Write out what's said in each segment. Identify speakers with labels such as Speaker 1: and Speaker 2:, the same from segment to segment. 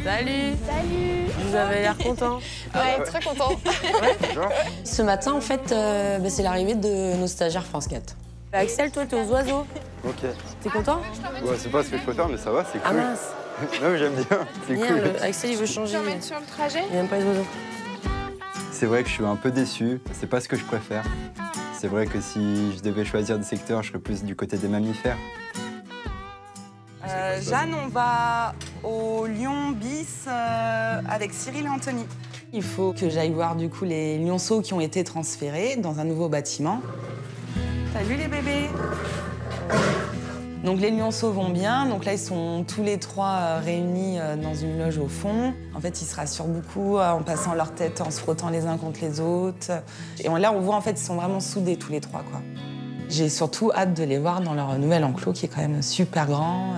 Speaker 1: Salut.
Speaker 2: Salut.
Speaker 1: Vous avez l'air content.
Speaker 2: Ouais, très content.
Speaker 3: Ce matin, en fait, c'est l'arrivée de nos stagiaires France 4.
Speaker 1: Axel, toi, t'es aux oiseaux.
Speaker 4: Ok.
Speaker 1: T'es content?
Speaker 4: Ouais, c'est pas ce que je préfère, mais ça va, c'est cool.
Speaker 1: Ah mince.
Speaker 4: Non, mais j'aime bien, c'est
Speaker 1: Bien,
Speaker 4: cool.
Speaker 1: Axel, il veut changer.
Speaker 2: T'emmènes sur le trajet?
Speaker 1: Il aime pas les oiseaux.
Speaker 4: C'est vrai que je suis un peu déçu, c'est pas ce que je préfère. C'est vrai que si je devais choisir des secteurs, je serais plus du côté des mammifères.
Speaker 5: Jeanne, on va au Lion bis avec Cyril et Anthony. Il faut que j'aille voir du coup les lionceaux qui ont été transférés dans un nouveau bâtiment. Salut les bébés. Donc les lionceaux vont bien, donc là ils sont tous les trois réunis dans une loge au fond. En fait ils se rassurent beaucoup en passant leur tête, en se frottant les uns contre les autres. Et là on voit en fait ils sont vraiment soudés tous les trois quoi. J'ai surtout hâte de les voir dans leur nouvel enclos qui est quand même super grand.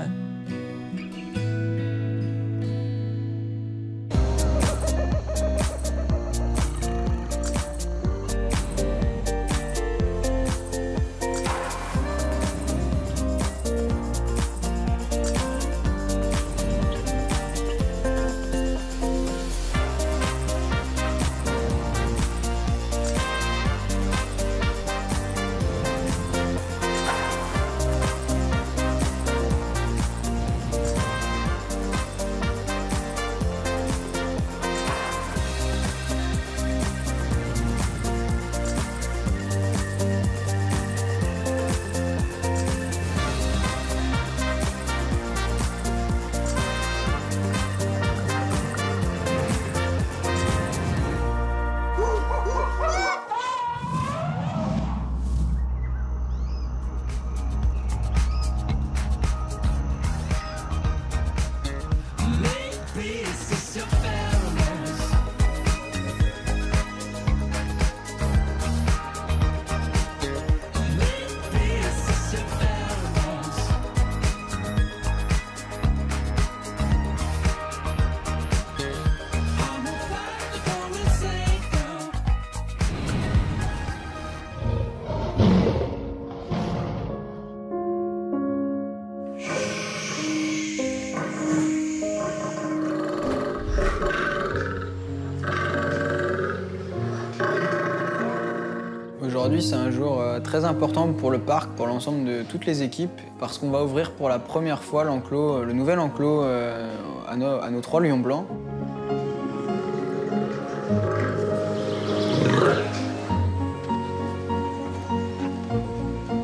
Speaker 6: Aujourd'hui, c'est un jour très important pour le parc, pour l'ensemble de toutes les équipes, parce qu'on va ouvrir pour la première fois l'enclos, le nouvel enclos à nos 3 lions blancs.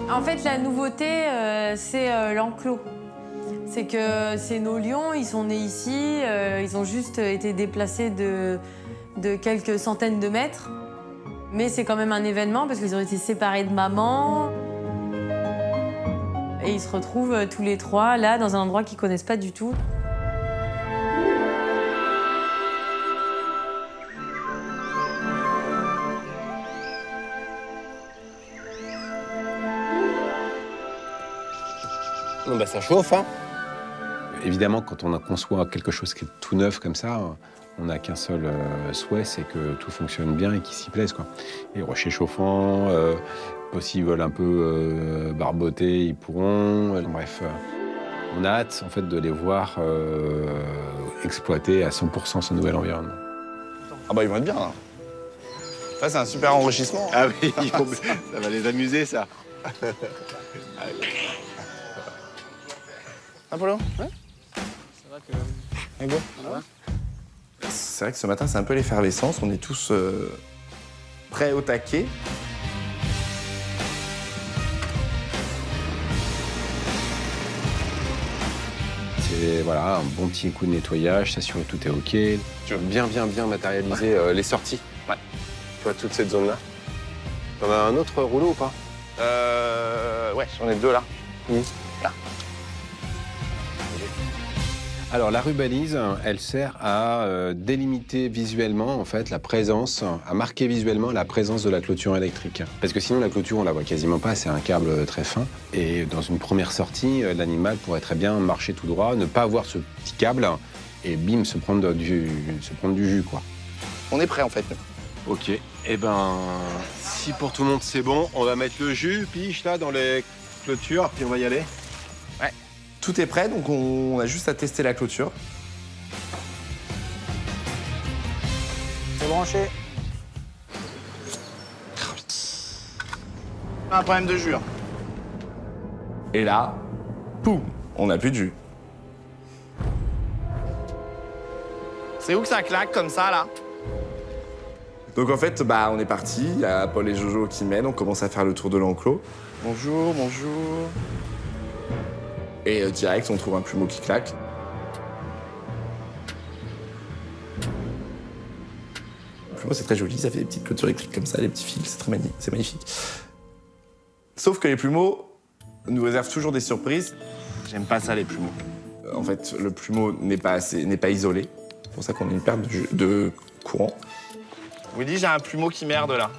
Speaker 1: En fait, la nouveauté, c'est l'enclos. C'est que c'est nos lions, ils sont nés ici, ils ont juste été déplacés de quelques centaines de mètres. Mais c'est quand même un événement parce qu'ils ont été séparés de maman. Et ils se retrouvent tous les trois là, dans un endroit qu'ils connaissent pas du tout.
Speaker 7: Bon, bah, ça chauffe, hein. Évidemment, quand on conçoit quelque chose qui est tout neuf comme ça, on n'a qu'un seul souhait, c'est que tout fonctionne bien et qu'ils s'y plaisent, quoi. Et rochers chauffants, s'ils veulent un peu barboter, ils pourront. Bref, on a hâte, en fait, de les voir exploiter à 100% ce nouvel environnement.
Speaker 8: Ah bah ils vont être bien, là. Ça, c'est un super enrichissement.
Speaker 7: Ah oui, ça va les amuser, ça.
Speaker 8: Apollo?
Speaker 6: Ouais. Ça va que...
Speaker 8: Hugo? C'est vrai que ce matin, c'est un peu l'effervescence. On est tous prêts au taquet.
Speaker 7: C'est voilà, un bon petit coup de nettoyage, s'assurer que tout est OK. Tu veux bien matérialiser les sorties.
Speaker 8: Ouais.
Speaker 7: Tu vois, toute cette zone-là. T'en as un autre rouleau ou pas?
Speaker 8: Ouais, j'en ai 2 là.
Speaker 7: Où?
Speaker 8: Là.
Speaker 7: Alors, la rubalise, elle sert à délimiter visuellement, en fait, la présence, à marquer visuellement la présence de la clôture électrique. Parce que sinon, la clôture, on la voit quasiment pas, c'est un câble très fin. Et dans une première sortie, l'animal pourrait très bien marcher tout droit, ne pas avoir ce petit câble, et bim, se prendre du jus, quoi.
Speaker 8: On est prêts, en fait.
Speaker 7: OK. Eh ben, si pour tout le monde c'est bon, on va mettre le jus, piche, là, dans les clôtures, puis on va y aller.
Speaker 8: Ouais. Tout est prêt, donc on a juste à tester la clôture.
Speaker 6: C'est branché.
Speaker 8: Un problème de jus. Et là, poum, on n'a plus de jus. C'est où que ça claque comme ça, là? Donc en fait, bah, on est parti. Il y a Paul et Jojo qui mènent. On commence à faire le tour de l'enclos. Bonjour, bonjour. Et direct, on trouve un plumeau qui claque. Le plumeau, c'est très joli. Ça fait des petites clôtures électriques comme ça, des petits fils. C'est magnifique. Sauf que les plumeaux nous réservent toujours des surprises. J'aime pas ça, les plumeaux. En fait, le plumeau n'est pas isolé. C'est pour ça qu'on a une perte de courant. Willy, j'ai un plumeau qui merde là.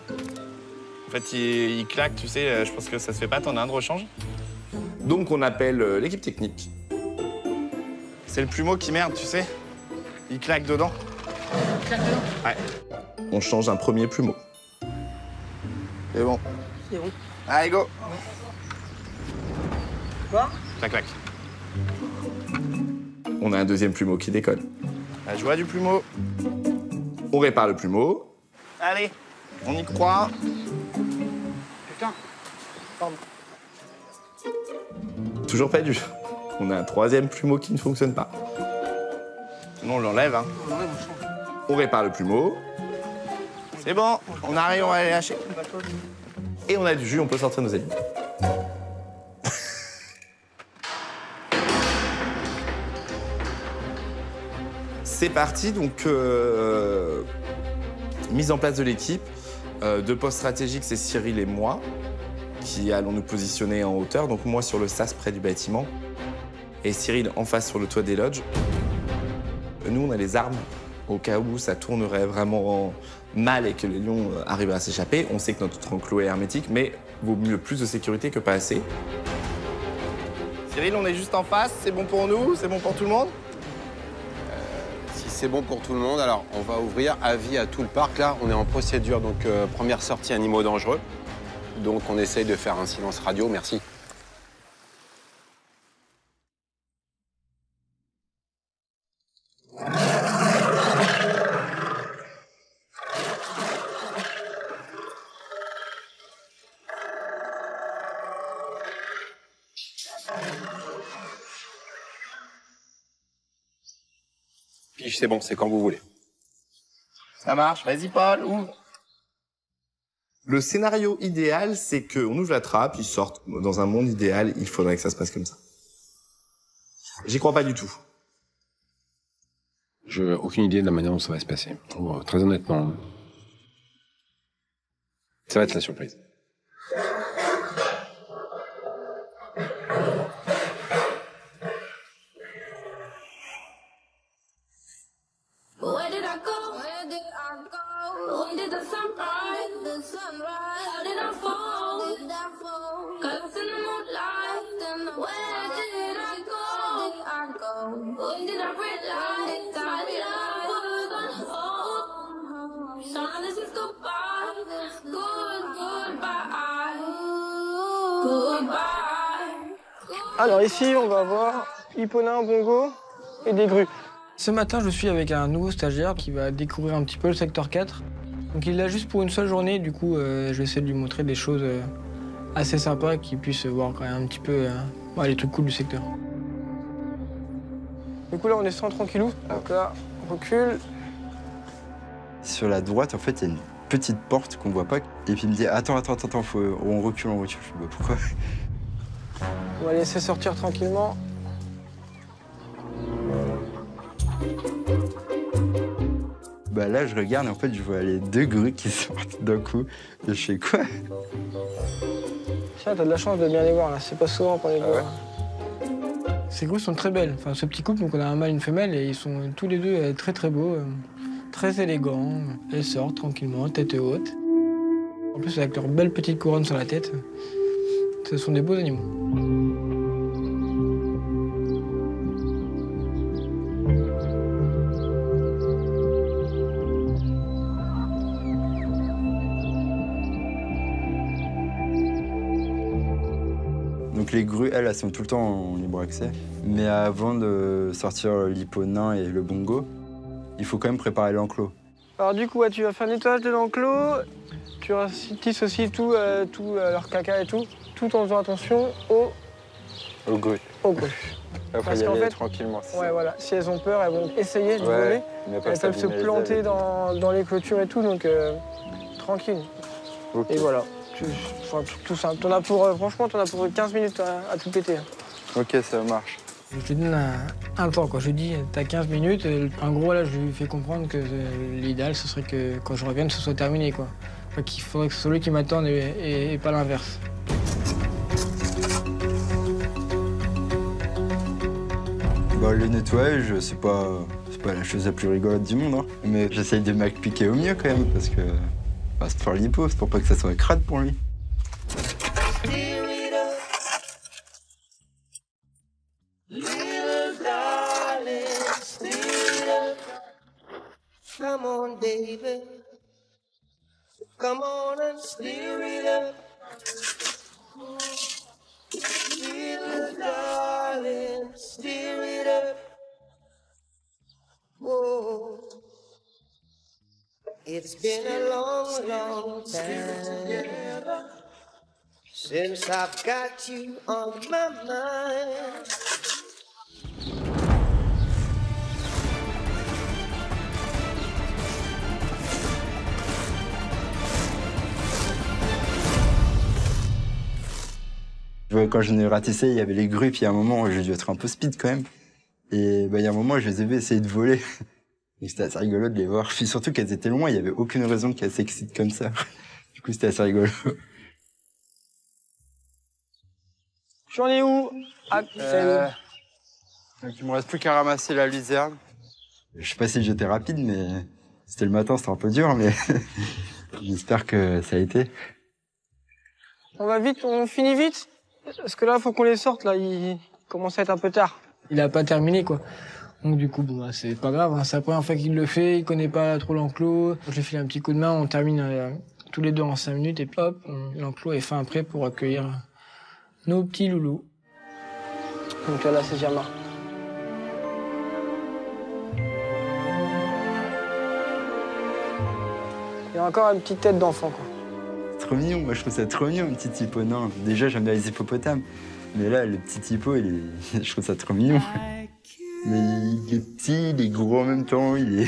Speaker 8: En fait, il claque, tu sais, je pense que ça se fait pas, t'en as un de rechange. Donc on appelle l'équipe technique. C'est le plumeau qui merde, tu sais. Il claque dedans.
Speaker 2: Il claque dedans?
Speaker 8: Ouais. On change un premier plumeau. C'est bon.
Speaker 2: C'est bon.
Speaker 8: Allez, go.
Speaker 2: Quoi?
Speaker 8: Clac, clac. On a un deuxième plumeau qui décolle. La joie du plumeau. On répare le plumeau. Allez, on y croit.
Speaker 2: Putain. Pardon.
Speaker 8: Toujours pas dû. On a un troisième plumeau qui ne fonctionne pas. Non, on l'enlève, hein.
Speaker 2: On enlève, on change.
Speaker 8: On répare le plumeau. C'est bon, on arrive, on va les lâcher. Et on a du jus, on peut sortir nos aliments. C'est parti, donc mise en place de l'équipe. Deux postes stratégiques, c'est Cyril et moi, qui allons nous positionner en hauteur. Donc moi sur le sas près du bâtiment, et Cyril en face sur le toit des lodges. Nous, on a les armes au cas où ça tournerait vraiment mal et que les lions arrivent à s'échapper. On sait que notre enclos est hermétique, mais vaut mieux plus de sécurité que pas assez. Cyril, on est juste en face, c'est bon pour nous, c'est bon pour tout le monde?
Speaker 7: Si c'est bon pour tout le monde, alors on va ouvrir avis à tout le parc. Là, on est en procédure, donc première sortie animaux dangereux. Donc on essaye de faire un silence radio, merci. Pige, c'est bon, c'est quand vous voulez.
Speaker 8: Ça marche, vas-y Paul, ouvre. Le scénario idéal, c'est qu'on ouvre la trappe, ils sortent. Dans un monde idéal, il faudrait que ça se passe comme ça. J'y crois pas du tout.
Speaker 7: Je n'ai aucune idée de la manière dont ça va se passer. Très honnêtement, ça va être la surprise.
Speaker 9: Where did I go? Where did I go? When did the sun rise? The sunrise. How did I fall? How did I fall? Colors in the moonlight. Where did I go? Where did I go? When did I realize that I was on hold? Silence is goodbye. Goodbye.
Speaker 2: Alors ici, on va avoir Hipponin, Bongo et des grues. Ce matin, je suis avec un nouveau stagiaire qui va découvrir un petit peu le secteur 4. Donc il est là juste pour une seule journée, du coup je vais essayer de lui montrer des choses assez sympas, qu'il puisse voir quand même un petit peu les trucs cool du secteur. Du coup là on est sans tranquillou, donc là on recule.
Speaker 4: Sur la droite, en fait, il y a une petite porte qu'on voit pas. Et puis il me dit attends, on recule. Je sais pas pourquoi.
Speaker 2: On va laisser sortir tranquillement.
Speaker 4: Bah là, je regarde et en fait, je vois les deux grues qui sortent d'un coup. Et je fais quoi?
Speaker 2: Tiens, t'as de la chance de bien les voir là, c'est pas souvent qu'on les voit. Ces grues sont très belles. Enfin, ce petit couple, donc on a un mâle et une femelle, et ils sont tous les deux très très beaux, très élégants. Elles sortent tranquillement, tête haute. En plus, avec leur belle petite couronne sur la tête, ce sont des beaux animaux.
Speaker 4: Donc les grues, elles sont tout le temps en libre accès. Mais avant de sortir l'hipponin et le bongo, il faut quand même préparer l'enclos.
Speaker 2: Alors du coup, tu vas faire nettoyage de l'enclos. Tu ratisses aussi tout leur caca et tout en faisant attention aux
Speaker 4: grues. Après,
Speaker 2: Parce
Speaker 4: y
Speaker 2: qu'en
Speaker 4: aller
Speaker 2: fait,
Speaker 4: tranquillement.
Speaker 2: ouais, voilà. Si elles ont peur, elles vont essayer de voler.
Speaker 4: Mais pas
Speaker 2: Elles peuvent se
Speaker 4: s'abîmer les
Speaker 2: planter
Speaker 4: ailes.
Speaker 2: dans les clôtures et tout, donc tranquille.
Speaker 4: Ok.
Speaker 2: Et voilà. Tout ça. Franchement, t'en as pour 15 minutes à tout péter.
Speaker 4: Ok, ça marche.
Speaker 2: Je te donne un temps, quoi. Je lui dis, t'as 15 minutes. En gros, là, je lui fais comprendre que l'idéal, ce serait que quand je revienne, ce soit terminé, quoi. Enfin, qu'il faudrait que ce soit lui qui m'attende et pas l'inverse.
Speaker 4: Bah, le nettoyage, c'est pas la chose la plus rigolote du monde, hein. Mais j'essaye de m'appliquer au mieux quand même, parce que c'est pour faire l'hypo, c'est pour pas que ça soit crade pour lui.
Speaker 10: Come on, baby. Come on and steer it up. Little darling, steer it up. Whoa. It's been a long, long time since I've got you on my mind.
Speaker 4: Quand je l'ai ratissé, il y avait les grues, puis il y a un moment où j'ai dû être un peu speed quand même. Et il y a un moment, je les ai vus essayer de voler. Et c'était assez rigolo de les voir. Puis surtout qu'elles étaient loin, il n'y avait aucune raison qu'elles s'excitent comme ça. Du coup, c'était assez rigolo.
Speaker 2: J'en ai où?
Speaker 4: Donc, il me reste plus qu'à ramasser la luzerne. Je sais pas si j'étais rapide, mais c'était le matin, c'était un peu dur, mais j'espère que ça a été.
Speaker 2: On va vite, on finit vite. Parce que là, faut qu'on les sorte, là. Il commence à être un peu tard. Il a pas terminé, quoi. Donc du coup, bon, bah, c'est pas grave, hein. C'est la première fois qu'il le fait, il connaît pas trop l'enclos. Je lui file un petit coup de main, on termine tous les deux en 5 minutes, et puis hop, l'enclos est fin prêt pour accueillir nos petits loulous. Donc là, c'est Jama. Il y a encore une petite tête d'enfant, quoi.
Speaker 4: Trop mignon, moi je trouve ça trop mignon, un petit hippo. Non, déjà j'aime bien les hippopotames, mais là le petit hippo, je trouve ça trop mignon. Mais il est petit, il est gros en même temps, il est...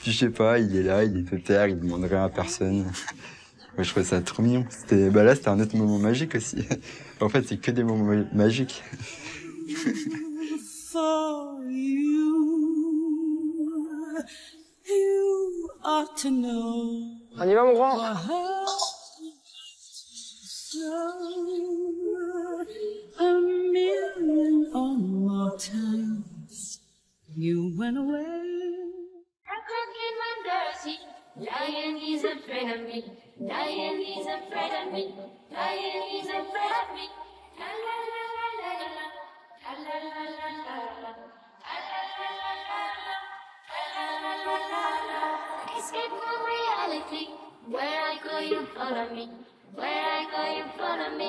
Speaker 4: Puis je sais pas, il est là, il est pépère, il demande rien à personne. Moi je trouve ça trop mignon. Là c'était un autre moment magique aussi. En fait c'est que des moments magiques.
Speaker 2: On y va mon grand?
Speaker 9: A million or more times you went away. I could get my dirty. Lying, he's afraid of me. Lying, he's afraid of me. Lying, he's afraid of me. La la la la la la. La la la la la la. La la la la la la. La la la la la. Escape from reality. Where I go, you follow me. Where I go, you follow me.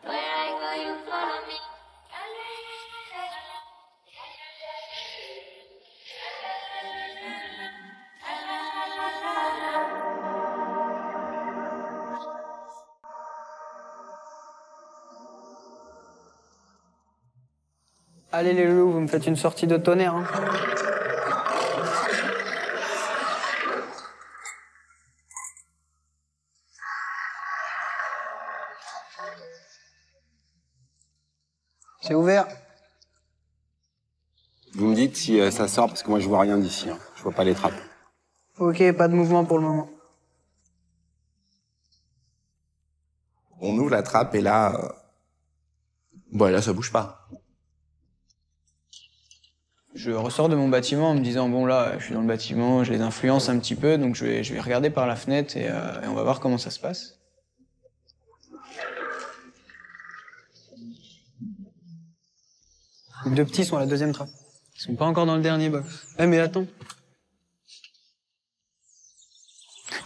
Speaker 9: Where I go, you follow me.
Speaker 2: Allez les loulous, vous me faites une sortie de tonnerre, hein. C'est ouvert.
Speaker 7: Vous me dites si ça sort, parce que moi je vois rien d'ici. Hein. Je vois pas les trappes.
Speaker 2: Ok, pas de mouvement pour le moment.
Speaker 8: On ouvre la trappe et là... là, ça bouge pas.
Speaker 6: Je ressors de mon bâtiment en me disant, bon là, je suis dans le bâtiment, je les influence un petit peu, donc je vais regarder par la fenêtre et on va voir comment ça se passe.
Speaker 2: Les deux petits sont à la deuxième trappe.
Speaker 6: Ils sont pas encore dans le dernier box.
Speaker 2: Eh mais attends.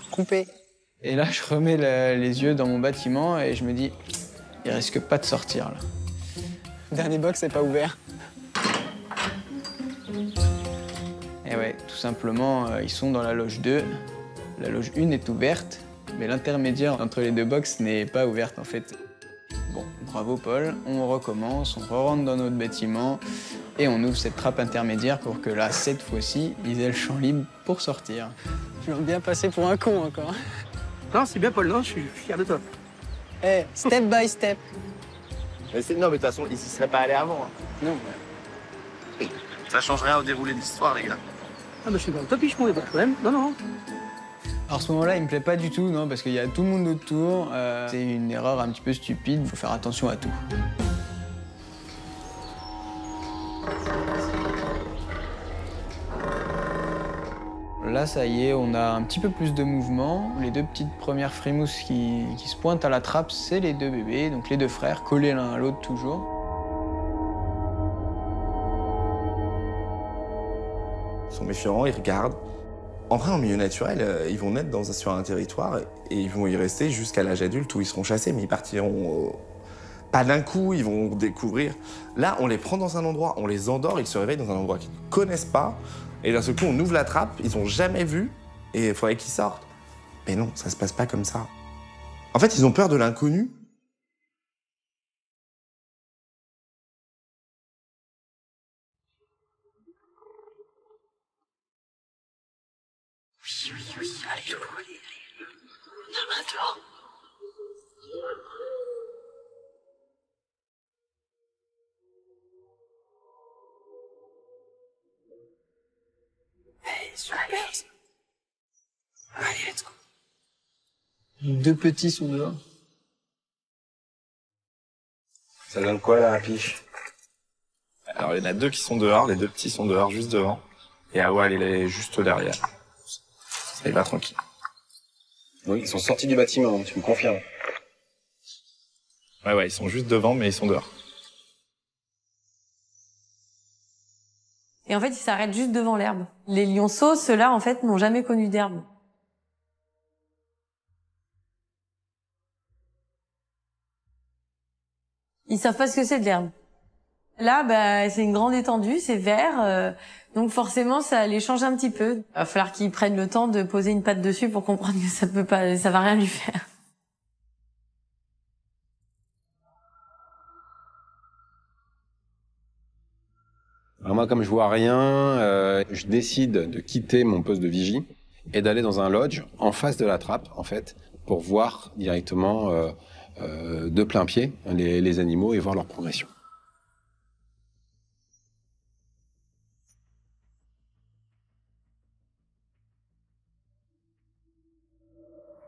Speaker 2: Coupé.
Speaker 6: Et là, je remets les yeux dans mon bâtiment et je me dis, il risque pas de sortir là.
Speaker 2: Dernier box, c'est pas ouvert.
Speaker 6: Et ouais, tout simplement, ils sont dans la loge 2. La loge 1 est ouverte, mais l'intermédiaire entre les deux box n'est pas ouverte en fait. Bon, bravo Paul, on recommence, on rentre dans notre bâtiment et on ouvre cette trappe intermédiaire pour que là, cette fois-ci, ils aient le champ libre pour sortir.
Speaker 2: Tu vas bien passer pour un con encore. Non, c'est bien Paul, non, je suis fier de toi.
Speaker 6: Eh, step by step.
Speaker 8: Non, mais de toute façon, ils y seraient pas allés avant.
Speaker 6: Non.
Speaker 8: Ça change rien au déroulé de l'histoire, les gars.
Speaker 2: Ah bah je suis dans le topiche, moi, y'a pas de problème. Non, non.
Speaker 6: Alors ce moment-là, il me plaît pas du tout, non, parce qu'il y a tout le monde autour. C'est une erreur un petit peu stupide, il faut faire attention à tout. Là, ça y est, on a un petit peu plus de mouvement. Les deux petites premières frimouses qui se pointent à la trappe, c'est les deux bébés, donc les deux frères, collés l'un à l'autre toujours.
Speaker 8: Ils sont méfiants, ils regardent. En vrai, en milieu naturel, ils vont naître sur un territoire et ils vont y rester jusqu'à l'âge adulte où ils seront chassés, mais ils partiront pas d'un coup, ils vont découvrir. Là, on les prend dans un endroit, on les endort, ils se réveillent dans un endroit qu'ils ne connaissent pas. Et d'un seul coup, on ouvre la trappe, ils n'ont jamais vu, et il faudrait qu'ils sortent. Mais non, ça se passe pas comme ça. En fait, ils ont peur de l'inconnu.
Speaker 10: Oui, allez, Loulou, allez. La main dehors. Hey, super. Allez, let's go.
Speaker 2: Deux petits sont dehors.
Speaker 8: Ça donne quoi, la piche? Alors, il y en a deux qui sont dehors, les deux petits sont dehors, juste devant. Et Awal, il est juste derrière. Ça y va tranquille.
Speaker 7: Oui, ils sont sortis du bâtiment, tu me confirmes.
Speaker 8: Ouais, ils sont juste devant, mais ils sont dehors.
Speaker 1: Et en fait, ils s'arrêtent juste devant l'herbe. Les lionceaux, ceux-là, en fait, n'ont jamais connu d'herbe. Ils savent pas ce que c'est de l'herbe. Là, bah, c'est une grande étendue, c'est vert, donc forcément, ça les change un petit peu. Il va falloir qu'ils prennent le temps de poser une patte dessus pour comprendre que ça peut pas, ça va rien lui faire.
Speaker 7: Alors moi, comme je vois rien, je décide de quitter mon poste de vigie et d'aller dans un lodge en face de la trappe, en fait, pour voir directement de plein pied les animaux et voir leur progression.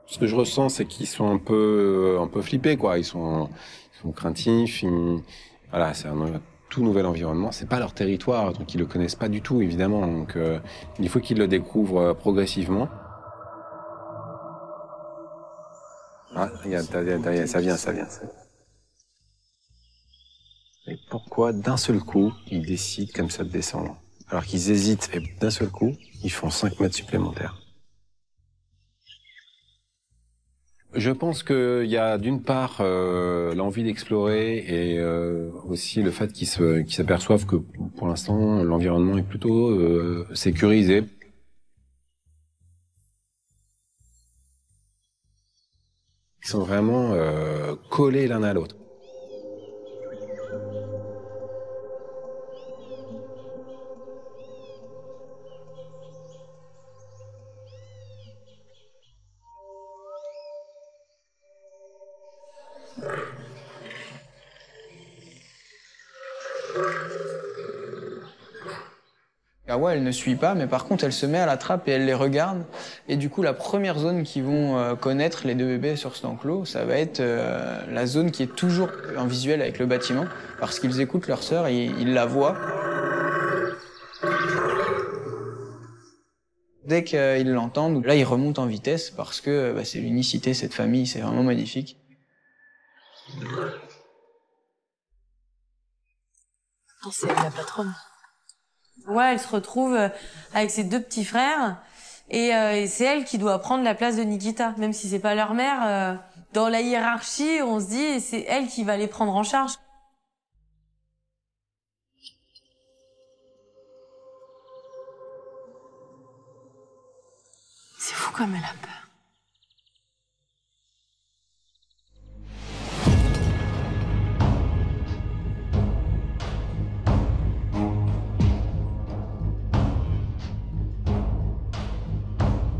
Speaker 7: Ce que je ressens, c'est qu'ils sont un peu flippés, quoi. Ils sont craintifs. Voilà, c'est un tout nouvel environnement. C'est pas leur territoire, donc ils le connaissent pas du tout, évidemment. Donc, il faut qu'ils le découvrent progressivement. Ah, regarde, ça vient. Et pourquoi, d'un seul coup, ils décident comme ça de descendre? Alors qu'ils hésitent, et d'un seul coup, ils font 5 mètres supplémentaires. Je pense qu'il y a d'une part l'envie d'explorer et aussi le fait qu'ils s'aperçoivent que pour l'instant l'environnement est plutôt sécurisé. Ils sont vraiment collés l'un à l'autre.
Speaker 6: Awa, elle ne suit pas, mais par contre, elle se met à la trappe et elle les regarde. Et du coup, la première zone qu'ils vont connaître, les deux bébés sur cet enclos, ça va être la zone qui est toujours en visuel avec le bâtiment, parce qu'ils écoutent leur sœur et ils la voient. Dès qu'ils l'entendent, là, ils remontent en vitesse parce que c'est l'unicité, cette famille, c'est vraiment magnifique.
Speaker 1: Oh, c'est la patronne. Ouais, elle se retrouve avec ses deux petits frères et c'est elle qui doit prendre la place de Nikita, même si c'est pas leur mère. Dans la hiérarchie, on se dit c'est elle qui va les prendre en charge. comme elle a peur.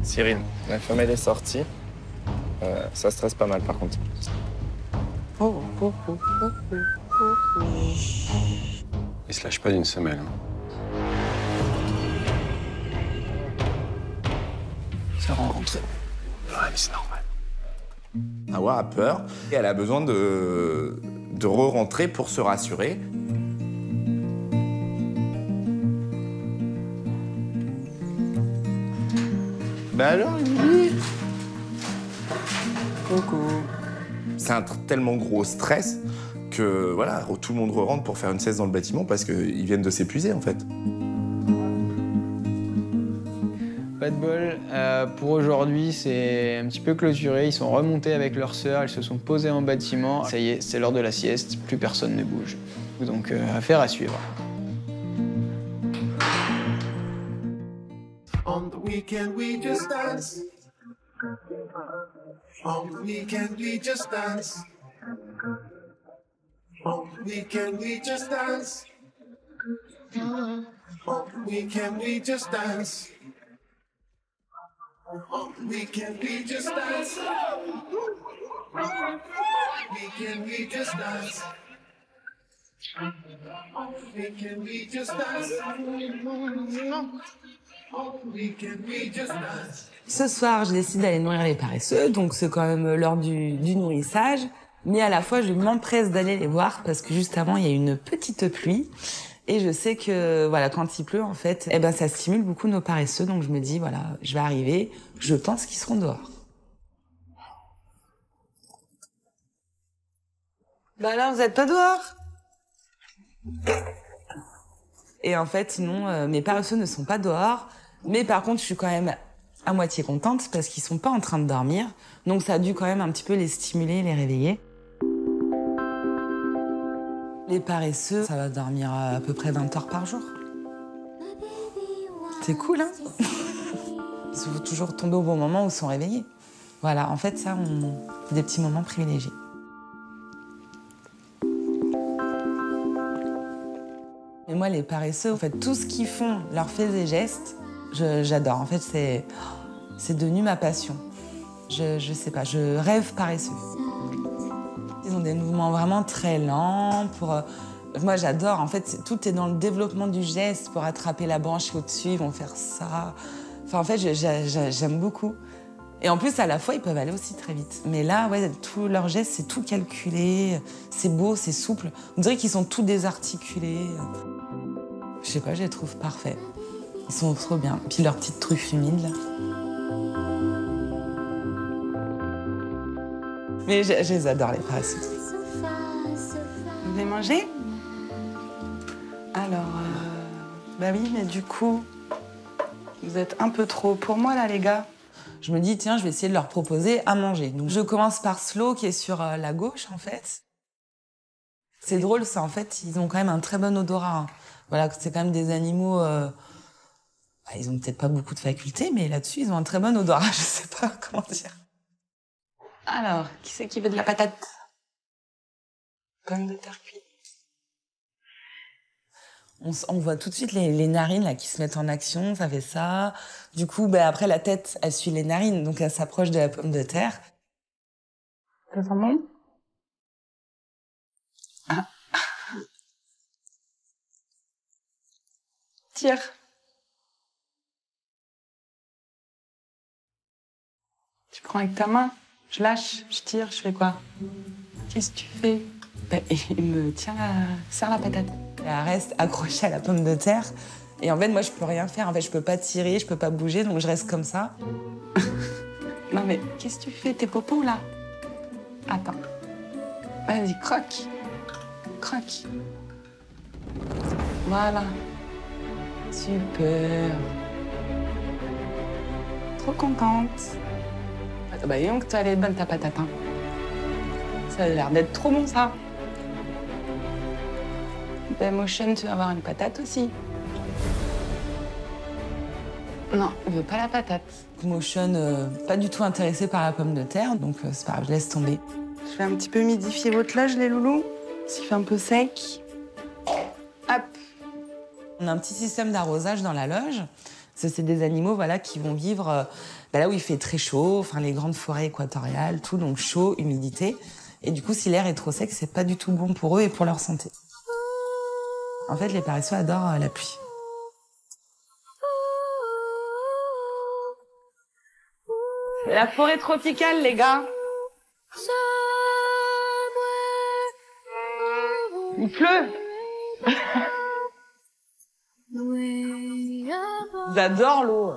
Speaker 8: Cyril, la femelle est sortie. Ça stresse pas mal par contre.
Speaker 7: Il se lâche pas d'une semelle.
Speaker 2: Ça rencontre.
Speaker 7: Ouais, c'est normal.
Speaker 8: Hawa a peur et elle a besoin de re-rentrer pour se rassurer. Bah alors, Lily. Coucou. C'est un tellement gros stress que voilà, tout le monde re-rentre pour faire une sieste dans le bâtiment parce qu'ils viennent de s'épuiser en fait.
Speaker 6: Pas de bol. Pour aujourd'hui, c'est un petit peu clôturé. Ils sont remontés avec leur sœur, ils se sont posés en bâtiment. Ça y est, c'est l'heure de la sieste, plus personne ne bouge. Donc, affaire à suivre.
Speaker 11: On the weekend we just dance. On the weekend we just dance. On the weekend we just dance. On the weekend we just dance. On the weekend we just dance. Weekend we just dance. On the weekend we just dance.
Speaker 5: Ce soir, je décide d'aller nourrir les paresseux, donc c'est quand même l'heure du nourrissage. Mais à la fois, je m'empresse d'aller les voir parce que juste avant, il y a une petite pluie. Et je sais que voilà, quand il pleut, en fait, eh ben, ça stimule beaucoup nos paresseux. Donc je me dis, voilà, je vais arriver, je pense qu'ils seront dehors. Bah là, vous êtes pas dehors? Et en fait, non, mes paresseux ne sont pas dehors. Mais par contre, je suis quand même à moitié contente parce qu'ils sont pas en train de dormir. Donc ça a dû quand même un petit peu les stimuler, les réveiller. Les paresseux, ça va dormir à peu près 20 heures par jour. C'est cool, hein? Il faut toujours tomber au bon moment où ils sont réveillés. Voilà, en fait, ça, c'est des petits moments privilégiés. Et moi, les paresseux, en fait, tout ce qu'ils font, leurs faits et gestes, j'adore. En fait, c'est devenu ma passion. Je sais pas, je rêve paresseux. Ils ont des mouvements vraiment très lents. Moi, j'adore. En fait, tout est dans le développement du geste. Pour attraper la branche au-dessus, ils vont faire ça. Enfin, en fait, j'aime beaucoup. Et en plus, à la fois, ils peuvent aller aussi très vite. Mais là, ouais, tous leurs gestes, c'est tout calculé. C'est beau, c'est souple. On dirait qu'ils sont tout désarticulés. Je sais pas, je les trouve parfaits. Ils sont trop bien. Puis leurs petites truffes humides, là. Mais je les adore, les paresseux. Vous voulez manger? Alors, bah oui, mais du coup, vous êtes un peu trop pour moi, là, les gars. Je me dis, tiens, je vais essayer de leur proposer à manger. Donc, je commence par Slow, qui est sur la gauche, en fait. C'est drôle, ça, en fait, ils ont quand même un très bon odorat. Hein. Voilà, c'est quand même des animaux... ils ont peut-être pas beaucoup de facultés, mais là-dessus, ils ont un très bon odorat. Je sais pas comment dire. Alors, qui c'est qui veut de la patate? Pomme de terre cuite. On voit tout de suite les narines là, qui se mettent en action, ça fait ça. Du coup, après, la tête, elle suit les narines, donc elle s'approche de la pomme de terre. Ça sent bon? Ah. Tire. Tu prends avec ta main, je lâche, je tire, je fais quoi? Qu'est-ce que tu fais? Il me serre la patate. Elle reste accrochée à la pomme de terre. Et en fait, moi, je peux rien faire. En fait, je peux pas tirer, je peux pas bouger, donc je reste comme ça. Non, mais qu'est-ce que tu fais? Tes popos, là? Attends. Vas-y, croque. Croque. Voilà. Super. Trop contente. Bah, dis donc, toi, elle est bonne, ta patate. Hein. Ça a l'air d'être trop bon, ça. Ben, Motion, tu vas avoir une patate aussi.
Speaker 12: Non, il veut pas la patate.
Speaker 5: Motion, pas du tout intéressé par la pomme de terre, donc c'est pas grave, je laisse tomber.
Speaker 12: Je vais un petit peu humidifier votre loge, les loulous. S'il fait un peu sec. Hop.
Speaker 5: On a un petit système d'arrosage dans la loge. C'est des animaux voilà, qui vont vivre là où il fait très chaud, enfin les grandes forêts équatoriales, tout, donc chaud, humidité. Et du coup, si l'air est trop sec, c'est pas du tout bon pour eux et pour leur santé. En fait, les paresseux adorent la pluie.
Speaker 12: La forêt tropicale, les gars. Il pleut. J'adore l'eau.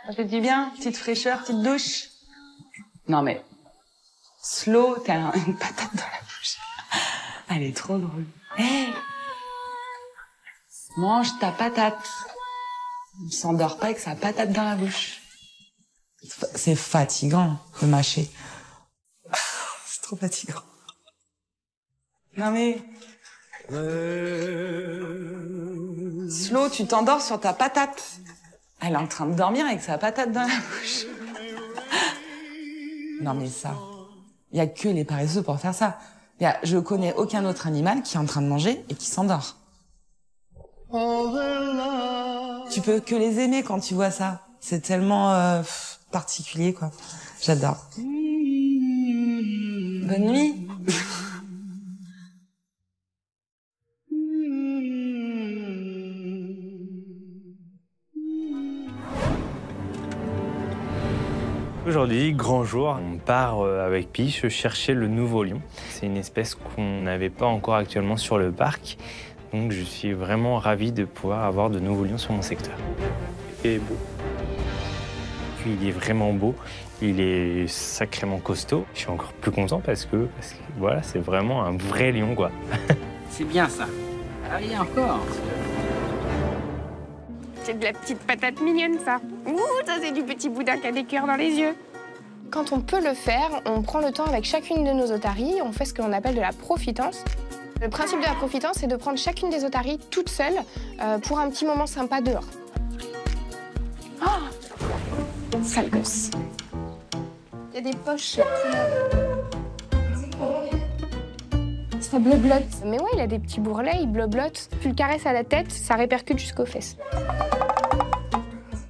Speaker 12: Ça fait du bien, petite fraîcheur, petite douche. Non mais, Slow, t'as une patate dans la bouche. Elle est trop drôle. Hey, mange ta patate. On s'endort pas avec sa patate dans la bouche. C'est fatigant de mâcher. C'est trop fatigant. Non mais... Slow, tu t'endors sur ta patate. Elle est en train de dormir avec sa patate dans la bouche. Non mais ça, il y a que les paresseux pour faire ça. Je connais aucun autre animal qui est en train de manger et qui s'endort. Tu peux que les aimer quand tu vois ça. C'est tellement particulier, quoi. J'adore. Bonne nuit.
Speaker 13: Aujourd'hui, grand jour, on part avec Piche chercher le nouveau lion. C'est une espèce qu'on n'avait pas encore actuellement sur le parc. Donc je suis vraiment ravi de pouvoir avoir de nouveaux lions sur mon secteur. Il est beau. Puis il est vraiment beau, il est sacrément costaud. Je suis encore plus content parce que voilà, c'est vraiment un vrai lion, quoi.
Speaker 14: C'est bien ça. Allez, encore.
Speaker 15: C'est de la petite patate mignonne, ça. Ouh, ça c'est du petit boudin qui a des cœurs dans les yeux.
Speaker 16: Quand on peut le faire, on prend le temps avec chacune de nos otaries, on fait ce que l'on appelle de la profitance. Le principe de la profitance, c'est de prendre chacune des otaries toute seule pour un petit moment sympa dehors. Oh, sale gosse. Il y a des poches. Ça bleu-blotte. Mais ouais, il a des petits bourrelets, il bleu-blotte. Tu le caresses à la tête, ça répercute jusqu'aux fesses.